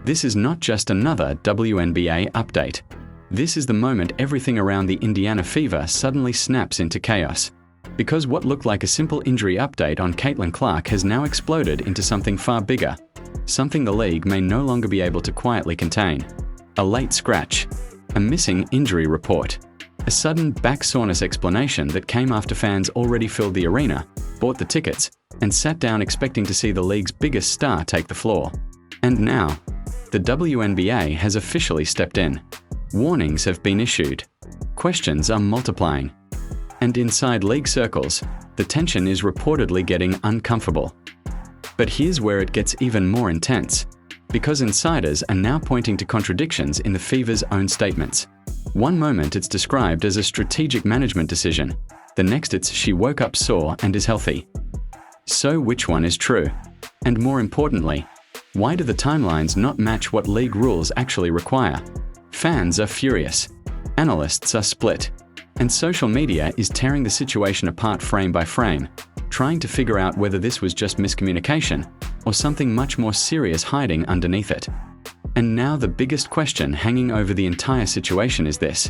This is not just another WNBA update. This is the moment everything around the Indiana Fever suddenly snaps into chaos. Because what looked like a simple injury update on Caitlin Clark has now exploded into something far bigger. Something the league may no longer be able to quietly contain. A late scratch. A missing injury report. A sudden back soreness explanation that came after fans already filled the arena, bought the tickets, and sat down expecting to see the league's biggest star take the floor. And now, the WNBA has officially stepped in. Warnings have been issued. Questions are multiplying. And inside league circles, the tension is reportedly getting uncomfortable. But here's where it gets even more intense. Because insiders are now pointing to contradictions in the Fever's own statements. One moment it's described as a strategic management decision. The next it's she woke up sore and is healthy. So which one is true? And more importantly, why do the timelines not match what league rules actually require? Fans are furious. Analysts are split. And social media is tearing the situation apart frame by frame, trying to figure out whether this was just miscommunication or something much more serious hiding underneath it. And now the biggest question hanging over the entire situation is this.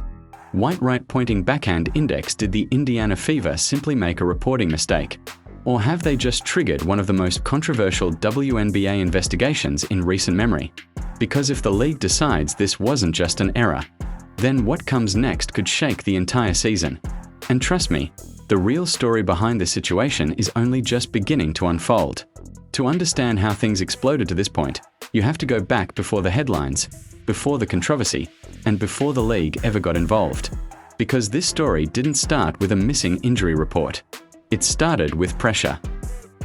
White right-pointing backhand index, did the Indiana Fever simply make a reporting mistake? Or have they just triggered one of the most controversial WNBA investigations in recent memory? Because if the league decides this wasn't just an error, then what comes next could shake the entire season. And trust me, the real story behind this situation is only just beginning to unfold. To understand how things exploded to this point, you have to go back before the headlines, before the controversy, and before the league ever got involved. Because this story didn't start with a missing injury report. It started with pressure.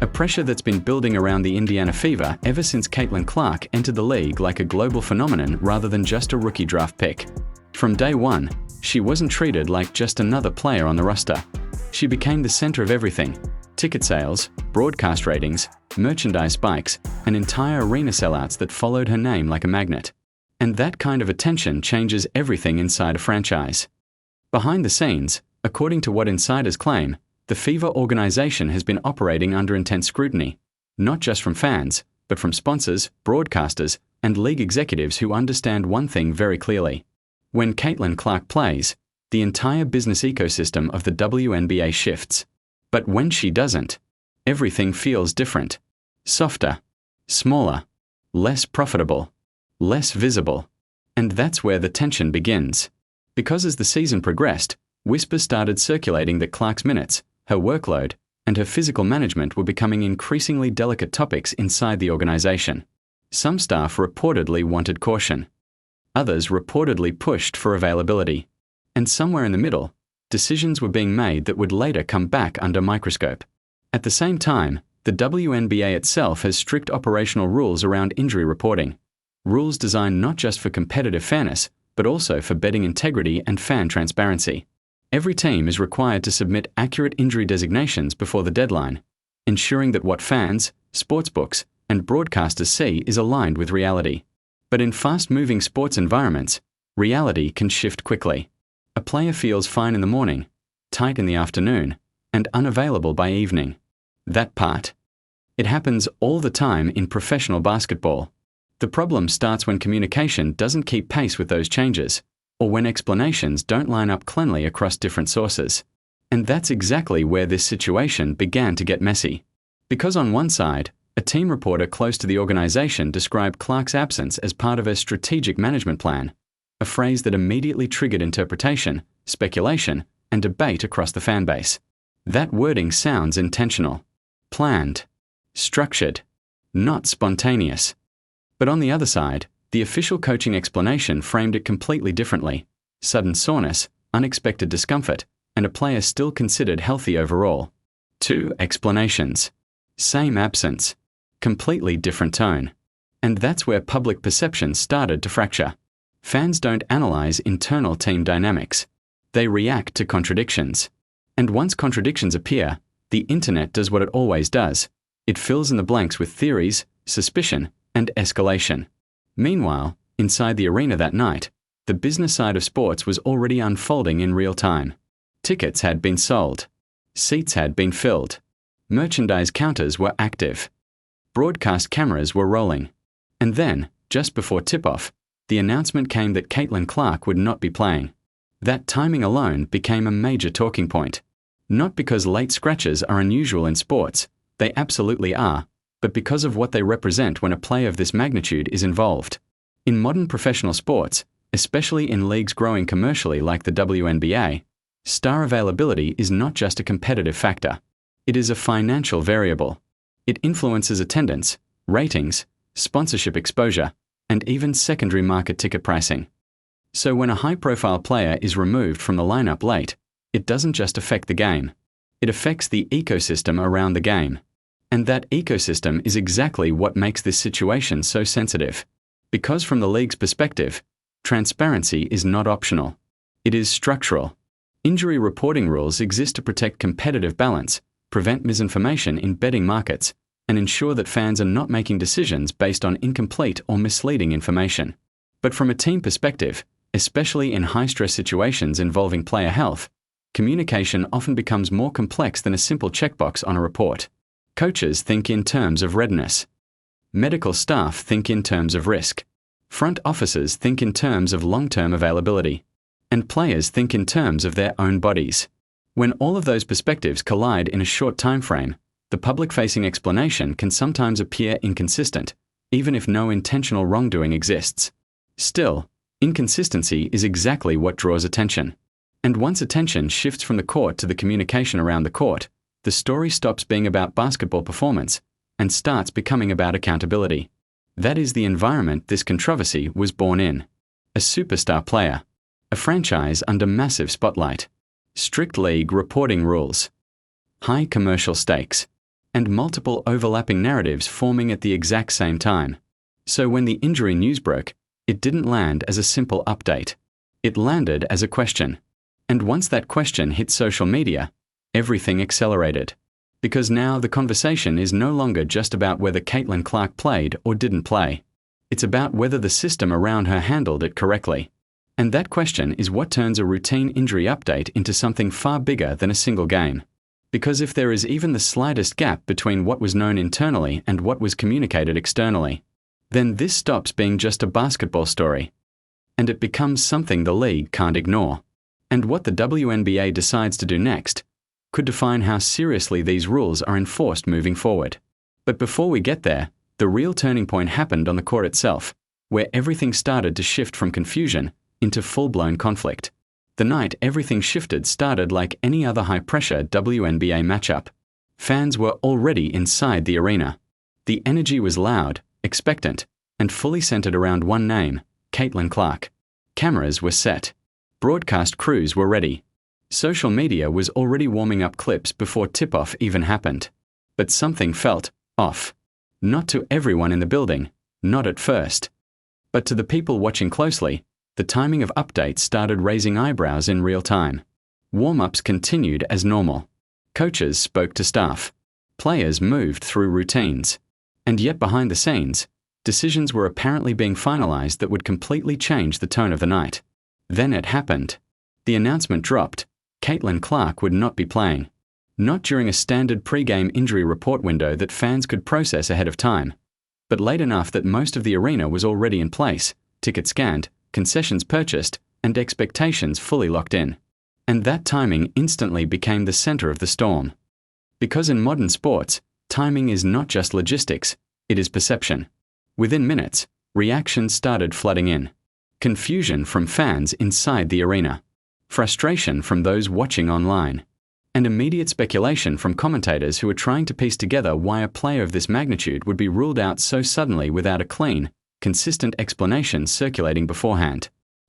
A pressure that's been building around the Indiana Fever ever since Caitlin Clark entered the league like a global phenomenon rather than just a rookie draft pick. From day one, she wasn't treated like just another player on the roster. She became the center of everything. Ticket sales, broadcast ratings, merchandise spikes, and entire arena sellouts that followed her name like a magnet. And that kind of attention changes everything inside a franchise. Behind the scenes, according to what insiders claim, the Fever organization has been operating under intense scrutiny, not just from fans, but from sponsors, broadcasters, and league executives who understand one thing very clearly. When Caitlin Clark plays, the entire business ecosystem of the WNBA shifts. But when she doesn't, everything feels different. Softer, smaller, less profitable, less visible. And that's where the tension begins. Because as the season progressed, whispers started circulating that Clark's minutes, her workload, and her physical management were becoming increasingly delicate topics inside the organization. Some staff reportedly wanted caution. Others reportedly pushed for availability. And somewhere in the middle, decisions were being made that would later come back under microscope. At the same time, the WNBA itself has strict operational rules around injury reporting. Rules designed not just for competitive fairness, but also for betting integrity and fan transparency. Every team is required to submit accurate injury designations before the deadline, ensuring that what fans, sportsbooks, and broadcasters see is aligned with reality. But in fast-moving sports environments, reality can shift quickly. A player feels fine in the morning, tight in the afternoon, and unavailable by evening. That part. It happens all the time in professional basketball. The problem starts when communication doesn't keep pace with those changes, or when explanations don't line up cleanly across different sources. And that's exactly where this situation began to get messy. Because on one side, a team reporter close to the organization described Clark's absence as part of a strategic management plan, a phrase that immediately triggered interpretation, speculation, and debate across the fan base. That wording sounds intentional, planned, structured, not spontaneous. But on the other side, the official coaching explanation framed it completely differently. Sudden soreness, unexpected discomfort, and a player still considered healthy overall. Two explanations. Same absence. Completely different tone. And that's where public perception started to fracture. Fans don't analyze internal team dynamics. They react to contradictions. And once contradictions appear, the internet does what it always does. It fills in the blanks with theories, suspicion, and escalation. Meanwhile, inside the arena that night, the business side of sports was already unfolding in real time. Tickets had been sold. Seats had been filled. Merchandise counters were active. Broadcast cameras were rolling. And then, Just before tip-off, the announcement came that Caitlin Clark would not be playing. That timing alone became a major talking point. Not because late scratches are unusual in sports, they absolutely are, but because of what they represent when a play of this magnitude is involved. In modern professional sports, especially in leagues growing commercially like the WNBA, star availability is not just a competitive factor. It is a financial variable. It influences attendance, ratings, sponsorship exposure, and even secondary market ticket pricing. So when a high-profile player is removed from the lineup late, it doesn't just affect the game. It affects the ecosystem around the game. And that ecosystem is exactly what makes this situation so sensitive. Because from the league's perspective, transparency is not optional. It is structural. Injury reporting rules exist to protect competitive balance, prevent misinformation in betting markets, and ensure that fans are not making decisions based on incomplete or misleading information. But from a team perspective, especially in high-stress situations involving player health, communication often becomes more complex than a simple checkbox on a report. Coaches think in terms of readiness. Medical staff think in terms of risk. Front officers think in terms of long-term availability. And players think in terms of their own bodies. When all of those perspectives collide in a short time frame, the public-facing explanation can sometimes appear inconsistent, even if no intentional wrongdoing exists. Still, inconsistency is exactly what draws attention. And once attention shifts from the court to the communication around the court, the story stops being about basketball performance and starts becoming about accountability. That is the environment this controversy was born in. A superstar player. A franchise under massive spotlight. Strict league reporting rules. High commercial stakes. And multiple overlapping narratives forming at the exact same time. So when the injury news broke, it didn't land as a simple update. It landed as a question. And once that question hit social media, everything accelerated. Because now the conversation is no longer just about whether Caitlin Clark played or didn't play. It's about whether the system around her handled it correctly. And that question is what turns a routine injury update into something far bigger than a single game. Because if there is even the slightest gap between what was known internally and what was communicated externally, then this stops being just a basketball story. And it becomes something the league can't ignore. And what the WNBA decides to do next could define how seriously these rules are enforced moving forward. But before we get there, the real turning point happened on the court itself, where everything started to shift from confusion into full-blown conflict. The night everything shifted started like any other high-pressure WNBA matchup. Fans were already inside the arena. The energy was loud, expectant, and fully centered around one name, Caitlin Clark. Cameras were set. Broadcast crews were ready. Social media was already warming up clips before tip-off even happened. But something felt off. Not to everyone in the building, not at first. But to the people watching closely, the timing of updates started raising eyebrows in real time. Warm-ups continued as normal. Coaches spoke to staff. Players moved through routines. And yet behind the scenes, decisions were apparently being finalized that would completely change the tone of the night. Then it happened. The announcement dropped. Caitlin Clark would not be playing. Not during a standard pre-game injury report window that fans could process ahead of time, but late enough that most of the arena was already in place, tickets scanned, concessions purchased, and expectations fully locked in. And that timing instantly became the center of the storm. Because in modern sports, timing is not just logistics, it is perception. Within minutes, reactions started flooding in. Confusion from fans inside the arena. Frustration from those watching online. And immediate speculation from commentators who were trying to piece together why a player of this magnitude would be ruled out so suddenly without a clean, consistent explanation circulating beforehand.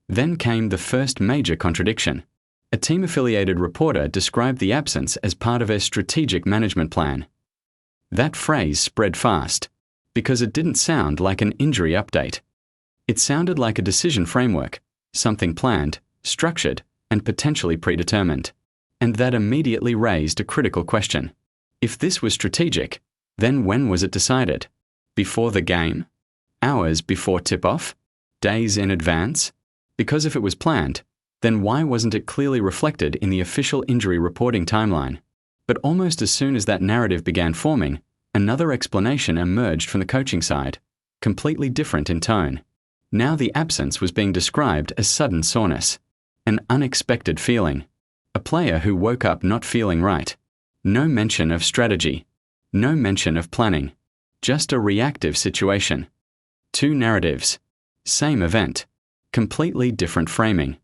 Then came the first major contradiction. A team-affiliated reporter described the absence as part of a strategic management plan. That phrase spread fast, because it didn't sound like an injury update. It sounded like a decision framework, something planned, structured, and potentially predetermined. And that immediately raised a critical question. If this was strategic, then when was it decided? Before the game? Hours before tip-off? Days in advance? Because if it was planned, then why wasn't it clearly reflected in the official injury reporting timeline? But almost as soon as that narrative began forming, another explanation emerged from the coaching side. completely different in tone. Now the absence was being described as sudden soreness, an unexpected feeling, a player who woke up not feeling right. No mention of strategy, no mention of planning, just a reactive situation. Two narratives, same event, completely different framing.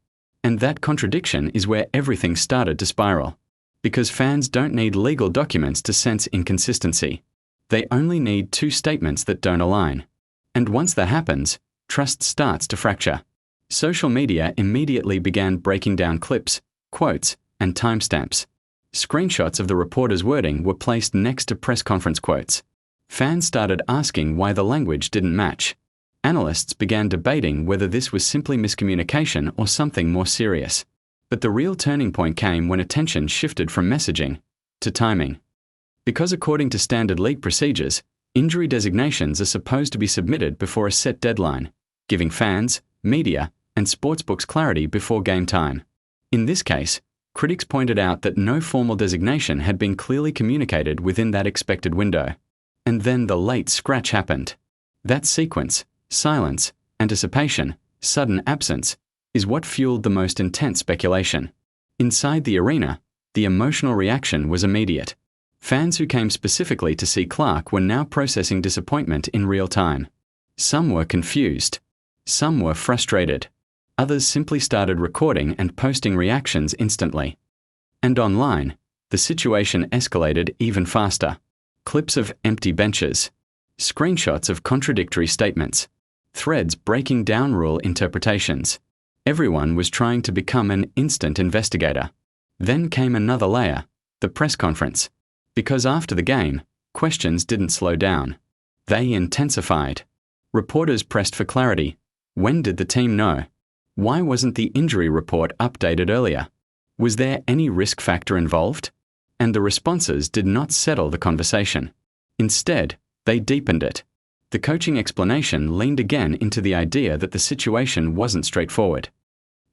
And that contradiction is where everything started to spiral. Because fans don't need legal documents to sense inconsistency. They only need two statements that don't align. And once that happens, trust starts to fracture. Social media immediately began breaking down clips, quotes, and timestamps. Screenshots of the reporter's wording were placed next to press conference quotes. Fans started asking why the language didn't match. Analysts began debating whether this was simply miscommunication or something more serious. But the real turning point came when attention shifted from messaging to timing. Because according to standard league procedures, injury designations are supposed to be submitted before a set deadline, giving fans, media, and sportsbooks clarity before game time. In this case, critics pointed out that no formal designation had been clearly communicated within that expected window. And then the late scratch happened. That sequence, silence, anticipation, sudden absence, is what fueled the most intense speculation. Inside the arena, the emotional reaction was immediate. Fans who came specifically to see Clark were now processing disappointment in real time. Some were confused. Some were frustrated. Others simply started recording and posting reactions instantly. And online, the situation escalated even faster. Clips of empty benches, screenshots of contradictory statements, threads breaking down rule interpretations. Everyone was trying to become an instant investigator. Then came another layer, the press conference. Because after the game, questions didn't slow down. They intensified. Reporters pressed for clarity. When did the team know? Why wasn't the injury report updated earlier? Was there any risk factor involved? And the responses did not settle the conversation. Instead, they deepened it. The coaching explanation leaned again into the idea that the situation wasn't straightforward.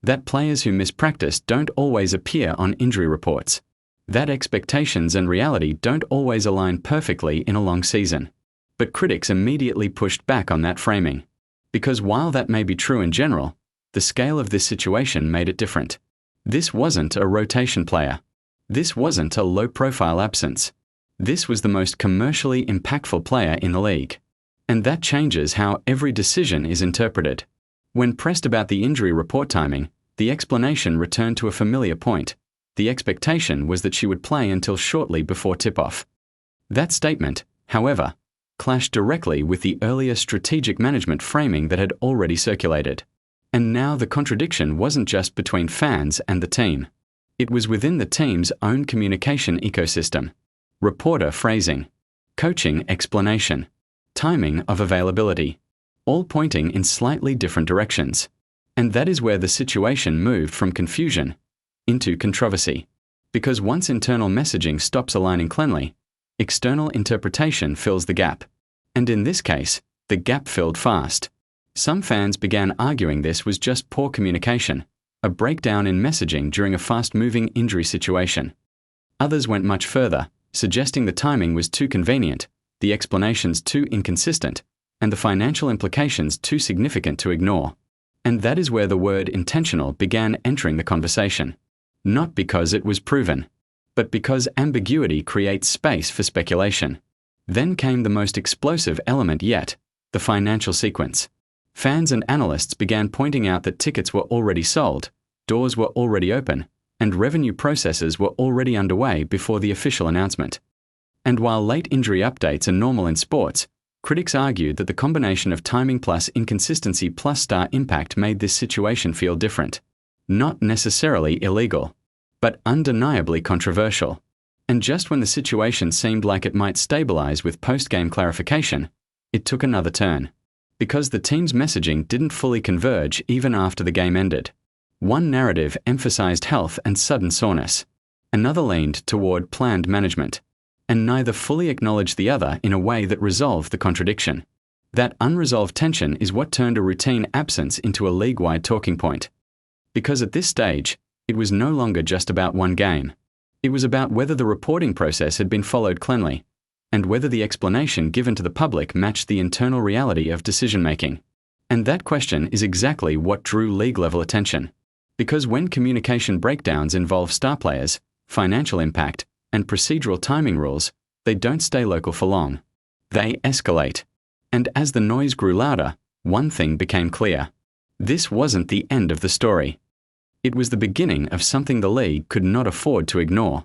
That players who miss practice don't always appear on injury reports. That expectations and reality don't always align perfectly in a long season. But critics immediately pushed back on that framing. Because while that may be true in general, the scale of this situation made it different. This wasn't a rotation player. This wasn't a low-profile absence. This was the most commercially impactful player in the league. And that changes how every decision is interpreted. When pressed about the injury report timing, the explanation returned to a familiar point. The expectation was that she would play until shortly before tip-off. That statement, however, clashed directly with the earlier strategic management framing that had already circulated. And now the contradiction wasn't just between fans and the team. It was within the team's own communication ecosystem. Reporter phrasing, coaching explanation, timing of availability, all pointing in slightly different directions. And that is where the situation moved from confusion into controversy. Because once internal messaging stops aligning cleanly, external interpretation fills the gap. And in this case, the gap filled fast. Some fans began arguing this was just poor communication, a breakdown in messaging during a fast-moving injury situation. Others went much further, suggesting the timing was too convenient, the explanations too inconsistent, and the financial implications too significant to ignore. And that is where the word intentional began entering the conversation. Not because it was proven, but because ambiguity creates space for speculation. Then came the most explosive element yet, the financial sequence. Fans and analysts began pointing out that tickets were already sold, doors were already open, and revenue processes were already underway before the official announcement. And while late injury updates are normal in sports, critics argued that the combination of timing plus inconsistency plus star impact made this situation feel different. Not necessarily illegal, but undeniably controversial. And just when the situation seemed like it might stabilize with post-game clarification, it took another turn. Because the team's messaging didn't fully converge even after the game ended. One narrative emphasized health and sudden soreness. Another leaned toward planned management. And neither fully acknowledged the other in a way that resolved the contradiction. That unresolved tension is what turned a routine absence into a league-wide talking point. Because at this stage, it was no longer just about one game. It was about whether the reporting process had been followed cleanly, and whether the explanation given to the public matched the internal reality of decision-making. And that question is exactly what drew league-level attention. Because when communication breakdowns involve star players, financial impact, and procedural timing rules, they don't stay local for long. They escalate. And as the noise grew louder, one thing became clear. This wasn't the end of the story. It was the beginning of something the league could not afford to ignore.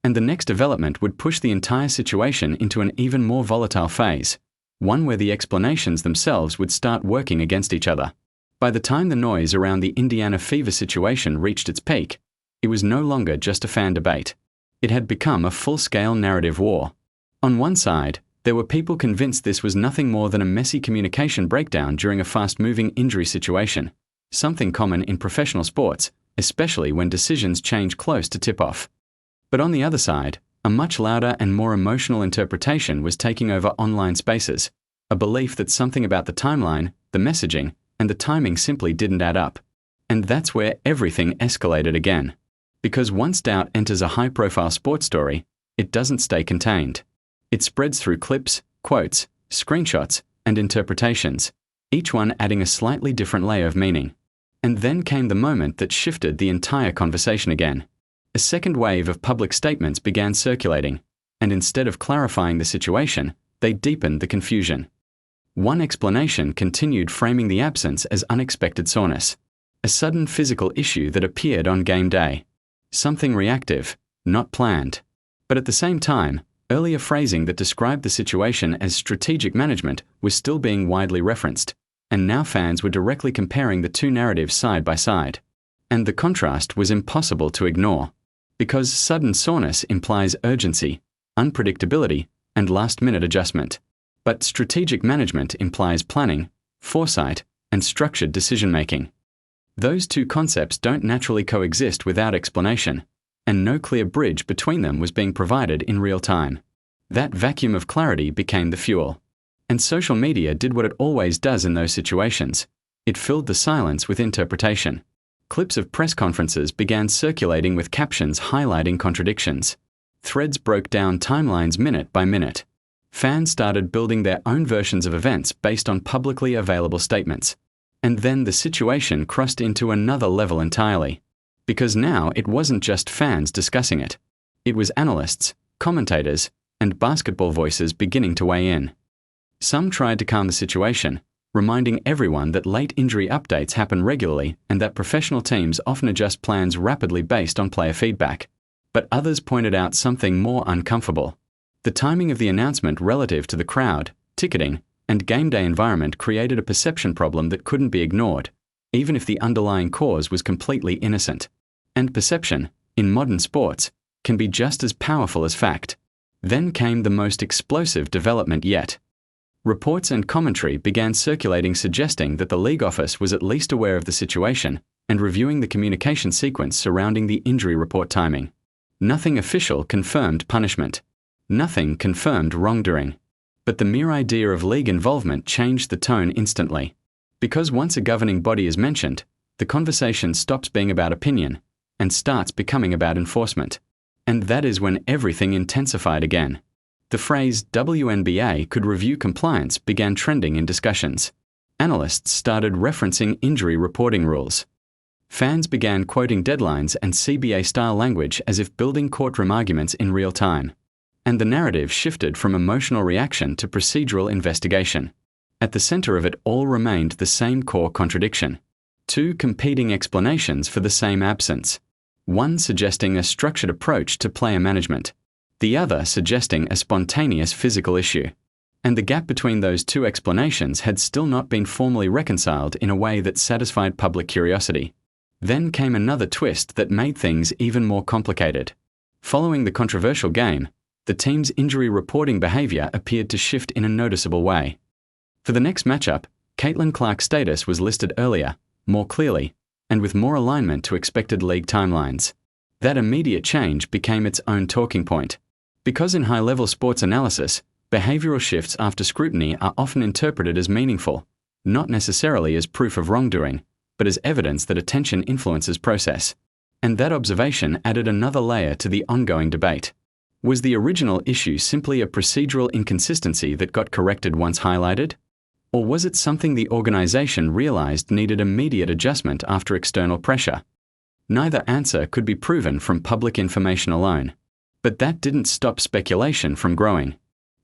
And the next development would push the entire situation into an even more volatile phase, one where the explanations themselves would start working against each other. By the time the noise around the Indiana Fever situation reached its peak, it was no longer just a fan debate. It had become a full-scale narrative war. On one side, there were people convinced this was nothing more than a messy communication breakdown during a fast-moving injury situation, something common in professional sports, especially when decisions change close to tip-off. But on the other side, a much louder and more emotional interpretation was taking over online spaces, a belief that something about the timeline, the messaging, and the timing simply didn't add up. And that's where everything escalated again. Because once doubt enters a high-profile sports story, it doesn't stay contained. It spreads through clips, quotes, screenshots, and interpretations, each one adding a slightly different layer of meaning. And then came the moment that shifted the entire conversation again. A second wave of public statements began circulating, and instead of clarifying the situation, they deepened the confusion. One explanation continued framing the absence as unexpected soreness, a sudden physical issue that appeared on game day. Something reactive, not planned. But at the same time, earlier phrasing that described the situation as strategic management was still being widely referenced, and now fans were directly comparing the two narratives side by side. And the contrast was impossible to ignore. Because sudden soreness implies urgency, unpredictability, and last-minute adjustment. But strategic management implies planning, foresight, and structured decision-making. Those two concepts don't naturally coexist without explanation, and no clear bridge between them was being provided in real time. That vacuum of clarity became the fuel. And social media did what it always does in those situations. It filled the silence with interpretation. Clips of press conferences began circulating with captions highlighting contradictions. Threads broke down timelines minute by minute. Fans started building their own versions of events based on publicly available statements. And then the situation crossed into another level entirely. Because now it wasn't just fans discussing it. It was analysts, commentators, and basketball voices beginning to weigh in. Some tried to calm the situation, reminding everyone that late injury updates happen regularly and that professional teams often adjust plans rapidly based on player feedback. But others pointed out something more uncomfortable. The timing of the announcement relative to the crowd, ticketing, and game day environment created a perception problem that couldn't be ignored, even if the underlying cause was completely innocent. And perception, in modern sports, can be just as powerful as fact. Then came the most explosive development yet. Reports and commentary began circulating suggesting that the league office was at least aware of the situation and reviewing the communication sequence surrounding the injury report timing. Nothing official confirmed punishment. Nothing confirmed wrongdoing. But the mere idea of league involvement changed the tone instantly. Because once a governing body is mentioned, the conversation stops being about opinion and starts becoming about enforcement. And that is when everything intensified again. The phrase WNBA could review compliance began trending in discussions. Analysts started referencing injury reporting rules. Fans began quoting deadlines and CBA-style language as if building courtroom arguments in real time. And the narrative shifted from emotional reaction to procedural investigation. At the center of it all remained the same core contradiction. Two competing explanations for the same absence. One suggesting a structured approach to player management. The other suggesting a spontaneous physical issue. And the gap between those two explanations had still not been formally reconciled in a way that satisfied public curiosity. Then came another twist that made things even more complicated. Following the controversial game, the team's injury reporting behavior appeared to shift in a noticeable way. For the next matchup, Caitlin Clark's status was listed earlier, more clearly, and with more alignment to expected league timelines. That immediate change became its own talking point. Because in high-level sports analysis, behavioral shifts after scrutiny are often interpreted as meaningful, not necessarily as proof of wrongdoing, but as evidence that attention influences process. And that observation added another layer to the ongoing debate. Was the original issue simply a procedural inconsistency that got corrected once highlighted? Or was it something the organization realized needed immediate adjustment after external pressure? Neither answer could be proven from public information alone. But that didn't stop speculation from growing.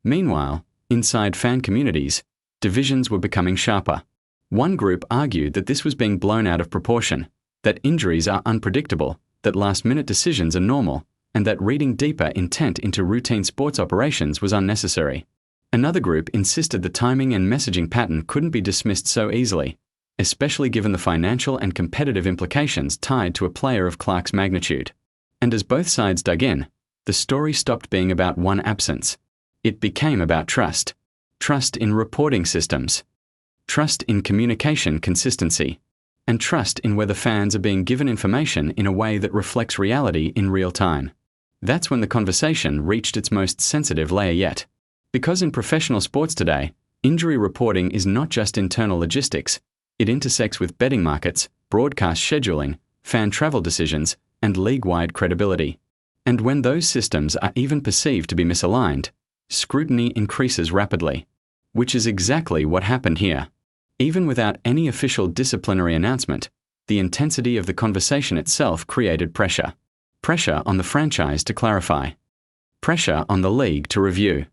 Meanwhile, inside fan communities, divisions were becoming sharper. One group argued that this was being blown out of proportion, that injuries are unpredictable, that last-minute decisions are normal, and that reading deeper intent into routine sports operations was unnecessary. Another group insisted the timing and messaging pattern couldn't be dismissed so easily, especially given the financial and competitive implications tied to a player of Clark's magnitude. And as both sides dug in, the story stopped being about one absence. It became about trust. Trust in reporting systems. Trust in communication consistency. And trust in whether fans are being given information in a way that reflects reality in real time. That's when the conversation reached its most sensitive layer yet. Because in professional sports today, injury reporting is not just internal logistics, it intersects with betting markets, broadcast scheduling, fan travel decisions, and league-wide credibility. And when those systems are even perceived to be misaligned, scrutiny increases rapidly. Which is exactly what happened here. Even without any official disciplinary announcement, the intensity of the conversation itself created pressure. Pressure on the franchise to clarify. Pressure on the league to review.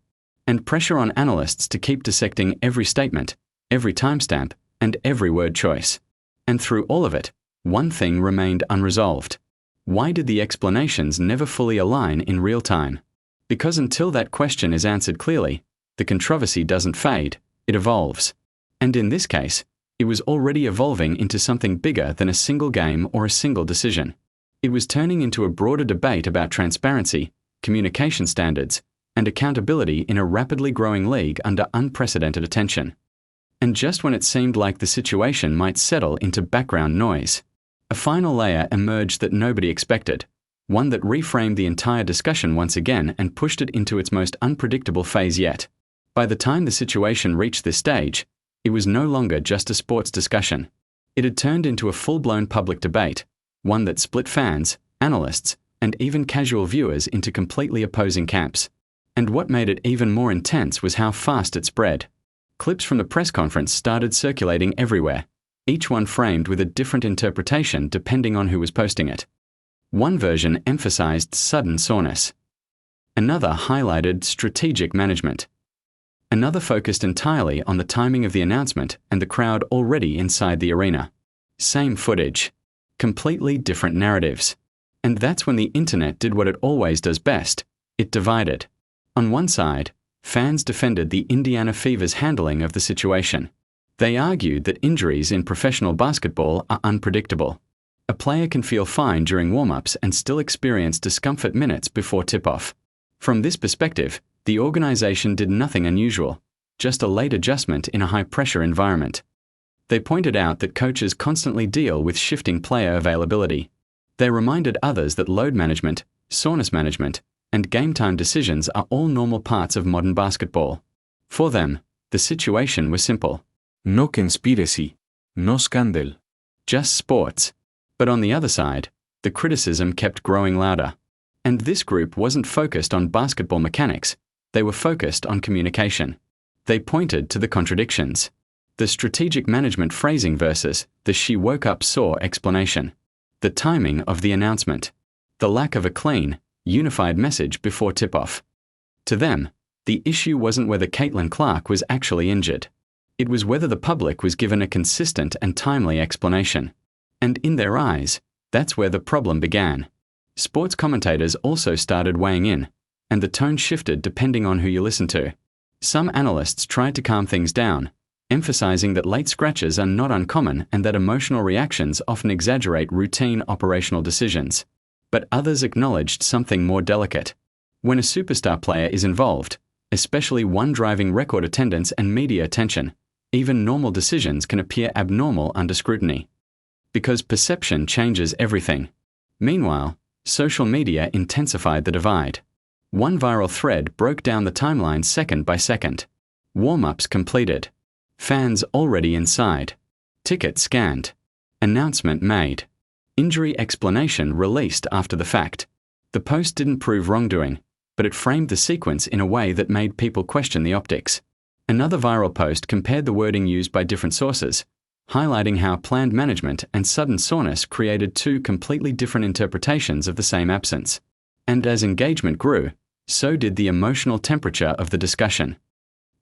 And pressure on analysts to keep dissecting every statement, every timestamp, and every word choice. And through all of it, one thing remained unresolved. Why did the explanations never fully align in real time? Because until that question is answered clearly, the controversy doesn't fade, it evolves. And in this case, it was already evolving into something bigger than a single game or a single decision. It was turning into a broader debate about transparency, communication standards, and accountability in a rapidly growing league under unprecedented attention. And just when it seemed like the situation might settle into background noise, a final layer emerged that nobody expected, one that reframed the entire discussion once again and pushed it into its most unpredictable phase yet. By the time the situation reached this stage, it was no longer just a sports discussion. It had turned into a full-blown public debate, one that split fans, analysts, and even casual viewers into completely opposing camps. And what made it even more intense was how fast it spread. Clips from the press conference started circulating everywhere, each one framed with a different interpretation depending on who was posting it. One version emphasized sudden soreness. Another highlighted strategic management. Another focused entirely on the timing of the announcement and the crowd already inside the arena. Same footage. Completely different narratives. And that's when the internet did what it always does best. It divided. On one side, fans defended the Indiana Fever's handling of the situation. They argued that injuries in professional basketball are unpredictable. A player can feel fine during warm-ups and still experience discomfort minutes before tip-off. From this perspective, the organization did nothing unusual, just a late adjustment in a high-pressure environment. They pointed out that coaches constantly deal with shifting player availability. They reminded others that load management, soreness management, and game-time decisions are all normal parts of modern basketball. For them, the situation was simple. No conspiracy, no scandal. Just sports. But on the other side, the criticism kept growing louder. And this group wasn't focused on basketball mechanics, they were focused on communication. They pointed to the contradictions. The strategic management phrasing versus the she woke up sore explanation. The timing of the announcement. The lack of a clean, unified message before tip-off. To them, the issue wasn't whether Caitlin Clark was actually injured. It was whether the public was given a consistent and timely explanation. And in their eyes, that's where the problem began. Sports commentators also started weighing in, and the tone shifted depending on who you listen to. Some analysts tried to calm things down, emphasizing that late scratches are not uncommon and that emotional reactions often exaggerate routine operational decisions. But others acknowledged something more delicate. When a superstar player is involved, especially one driving record attendance and media attention, even normal decisions can appear abnormal under scrutiny. Because perception changes everything. Meanwhile, social media intensified the divide. One viral thread broke down the timeline second by second. Warm-ups completed. Fans already inside. Ticket scanned. Announcement made. Injury explanation released after the fact. The post didn't prove wrongdoing. but it framed the sequence in a way that made people question the optics. Another viral post compared the wording used by different sources, highlighting how planned management and sudden soreness created two completely different interpretations of the same absence. And as engagement grew, so did the emotional temperature of the discussion.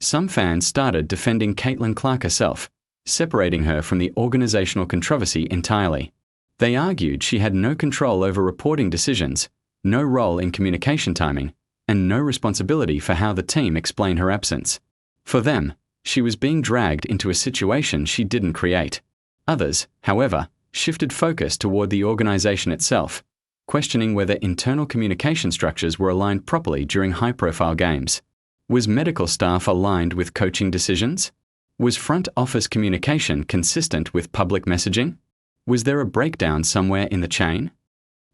Some fans started defending Caitlin Clark herself, separating her from the organizational controversy entirely. They argued she had no control over reporting decisions, no role in communication timing, and no responsibility for how the team explained her absence. For them, she was being dragged into a situation she didn't create. Others, however, shifted focus toward the organization itself, questioning whether internal communication structures were aligned properly during high-profile games. Was medical staff aligned with coaching decisions? Was front office communication consistent with public messaging? Was there a breakdown somewhere in the chain?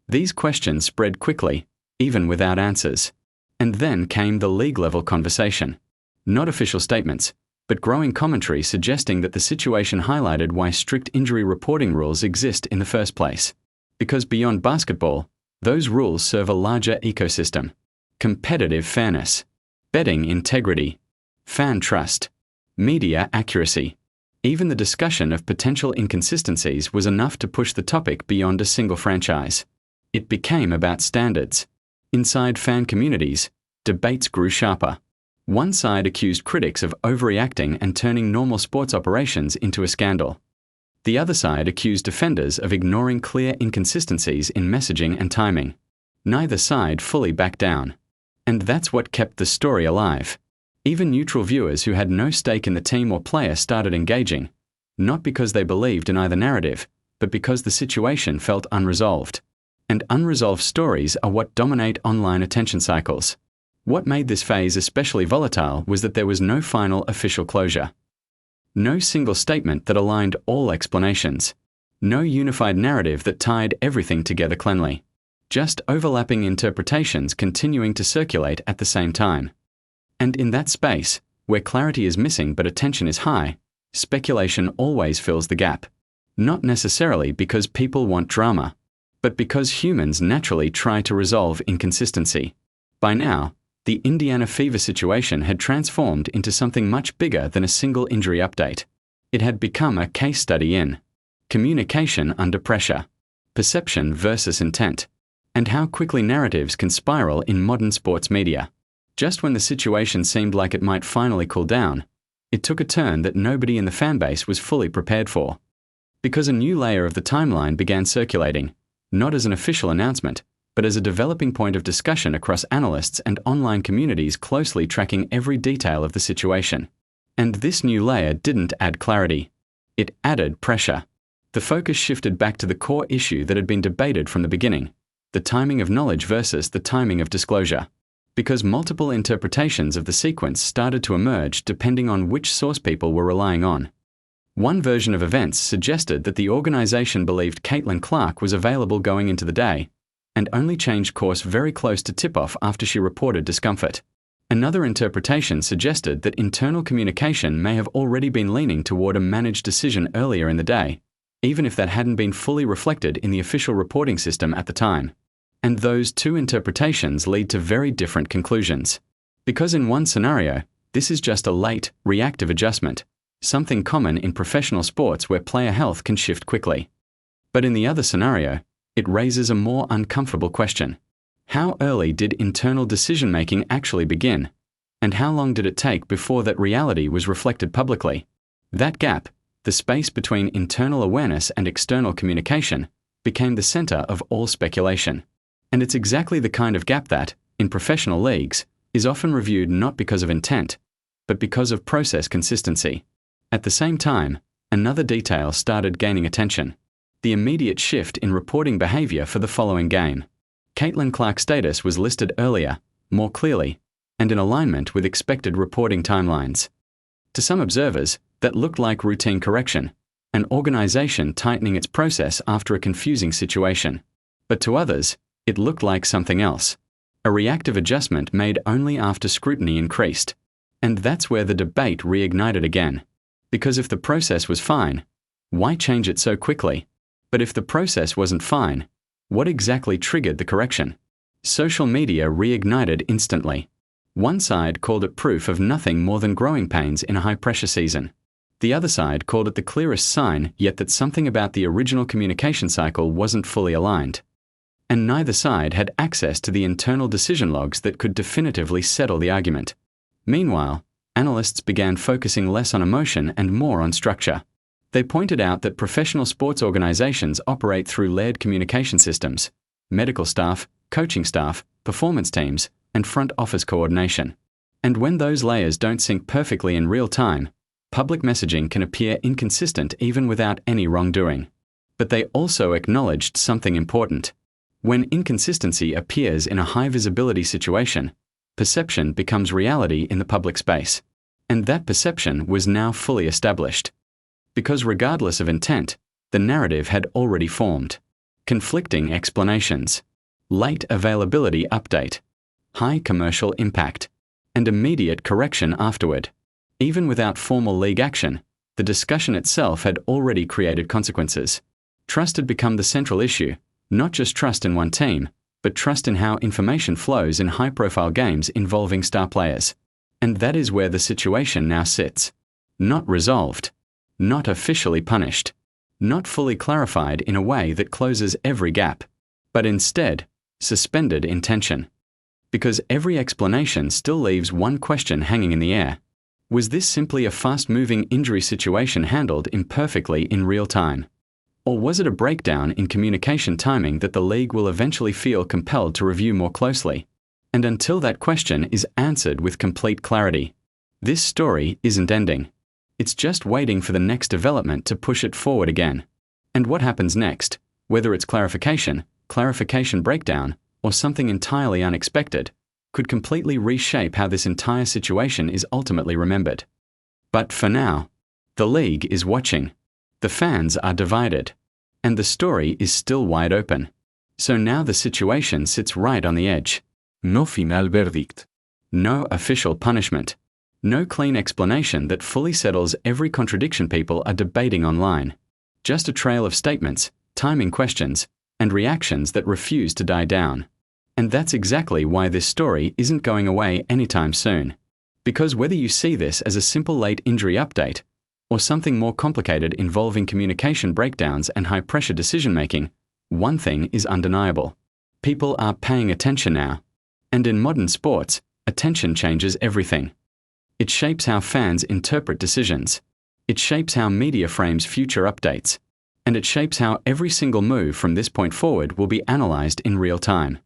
These questions spread quickly, even without answers. And then came the league-level conversation. Not official statements, but growing commentary suggesting that the situation highlighted why strict injury reporting rules exist in the first place. Because beyond basketball, those rules serve a larger ecosystem: competitive fairness, betting integrity, fan trust, media accuracy. Even the discussion of potential inconsistencies was enough to push the topic beyond a single franchise. It became about standards. Inside fan communities, debates grew sharper. One side accused critics of overreacting and turning normal sports operations into a scandal. The other side accused defenders of ignoring clear inconsistencies in messaging and timing. Neither side fully backed down. And that's what kept the story alive. Even neutral viewers who had no stake in the team or player started engaging, not because they believed in either narrative, but because the situation felt unresolved. And unresolved stories are what dominate online attention cycles. What made this phase especially volatile was that there was no final official closure. No single statement that aligned all explanations. No unified narrative that tied everything together cleanly. Just overlapping interpretations continuing to circulate at the same time. And in that space, where clarity is missing but attention is high, speculation always fills the gap. Not necessarily because people want drama, but because humans naturally try to resolve inconsistency. By now, the Indiana Fever situation had transformed into something much bigger than a single injury update. It had become a case study in communication under pressure, perception versus intent, and how quickly narratives can spiral in modern sports media. Just when the situation seemed like it might finally cool down, it took a turn that nobody in the fanbase was fully prepared for. Because a new layer of the timeline began circulating, not as an official announcement, but as a developing point of discussion across analysts and online communities closely tracking every detail of the situation. And this new layer didn't add clarity. It added pressure. The focus shifted back to the core issue that had been debated from the beginning: the timing of knowledge versus the timing of disclosure. Because multiple interpretations of the sequence started to emerge depending on which source people were relying on. One version of events suggested that the organization believed Caitlin Clark was available going into the day, and only changed course very close to tip-off after she reported discomfort. Another interpretation suggested that internal communication may have already been leaning toward a managed decision earlier in the day, even if that hadn't been fully reflected in the official reporting system at the time. And those two interpretations lead to very different conclusions. Because in one scenario, this is just a late, reactive adjustment, something common in professional sports where player health can shift quickly. But in the other scenario, it raises a more uncomfortable question. How early did internal decision-making actually begin? And how long did it take before that reality was reflected publicly? That gap, the space between internal awareness and external communication, became the center of all speculation. And it's exactly the kind of gap that, in professional leagues, is often reviewed not because of intent, but because of process consistency. At the same time, another detail started gaining attention: the immediate shift in reporting behavior for the following game. Caitlin Clark's status was listed earlier, more clearly, and in alignment with expected reporting timelines. To some observers, that looked like routine correction, an organization tightening its process after a confusing situation. But to others, it looked like something else, a reactive adjustment made only after scrutiny increased. And that's where the debate reignited again. Because if the process was fine, why change it so quickly? But if the process wasn't fine, what exactly triggered the correction? Social media reignited instantly. One side called it proof of nothing more than growing pains in a high-pressure season. The other side called it the clearest sign yet that something about the original communication cycle wasn't fully aligned. And neither side had access to the internal decision logs that could definitively settle the argument. Meanwhile, analysts began focusing less on emotion and more on structure. They pointed out that professional sports organizations operate through layered communication systems: medical staff, coaching staff, performance teams, and front office coordination. And when those layers don't sync perfectly in real time, public messaging can appear inconsistent even without any wrongdoing. But they also acknowledged something important. When inconsistency appears in a high-visibility situation, perception becomes reality in the public space. And that perception was now fully established. Because regardless of intent, the narrative had already formed. Conflicting explanations, late availability update, high commercial impact, and immediate correction afterward. Even without formal league action, the discussion itself had already created consequences. Trust had become the central issue, not just trust in one team, but trust in how information flows in high-profile games involving star players. And that is where the situation now sits. Not resolved, not officially punished, not fully clarified in a way that closes every gap, but instead suspended in tension. Because every explanation still leaves one question hanging in the air. Was this simply a fast-moving injury situation handled imperfectly in real time? Or was it a breakdown in communication timing that the league will eventually feel compelled to review more closely? And until that question is answered with complete clarity, this story isn't ending. It's just waiting for the next development to push it forward again. And what happens next, whether it's clarification breakdown, or something entirely unexpected, could completely reshape how this entire situation is ultimately remembered. But for now, the league is watching. The fans are divided. And the story is still wide open. So now the situation sits right on the edge. No final verdict. No official punishment. No clean explanation that fully settles every contradiction people are debating online. Just a trail of statements, timing questions, and reactions that refuse to die down. And that's exactly why this story isn't going away anytime soon. Because whether you see this as a simple late injury update, or something more complicated involving communication breakdowns and high-pressure decision-making, one thing is undeniable. People are paying attention now. And in modern sports, attention changes everything. It shapes how fans interpret decisions. It shapes how media frames future updates. And it shapes how every single move from this point forward will be analyzed in real time.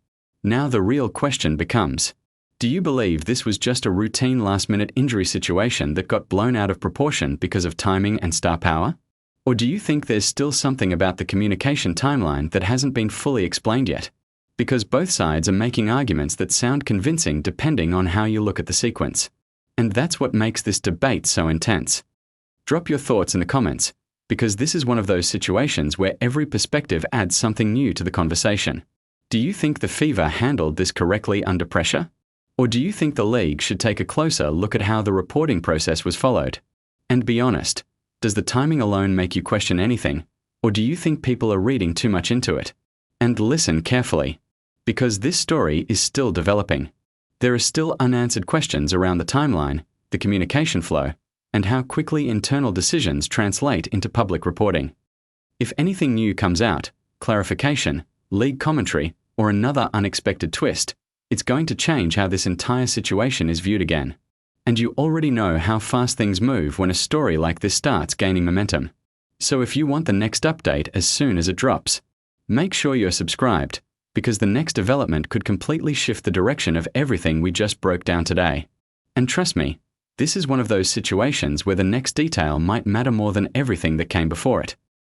Now the real question becomes, do you believe this was just a routine last-minute injury situation that got blown out of proportion because of timing and star power? Or do you think there's still something about the communication timeline that hasn't been fully explained yet? Because both sides are making arguments that sound convincing depending on how you look at the sequence. And that's what makes this debate so intense. Drop your thoughts in the comments, because this is one of those situations where every perspective adds something new to the conversation. Do you think the Fever handled this correctly under pressure? Or do you think the league should take a closer look at how the reporting process was followed? And be honest, does the timing alone make you question anything, or do you think people are reading too much into it? And listen carefully, because this story is still developing. There are still unanswered questions around the timeline, the communication flow, and how quickly internal decisions translate into public reporting. If anything new comes out, clarification, league commentary, or another unexpected twist, it's going to change how this entire situation is viewed again. And you already know how fast things move when a story like this starts gaining momentum. So if you want the next update as soon as it drops, make sure you're subscribed, because the next development could completely shift the direction of everything we just broke down today. And trust me, this is one of those situations where the next detail might matter more than everything that came before it.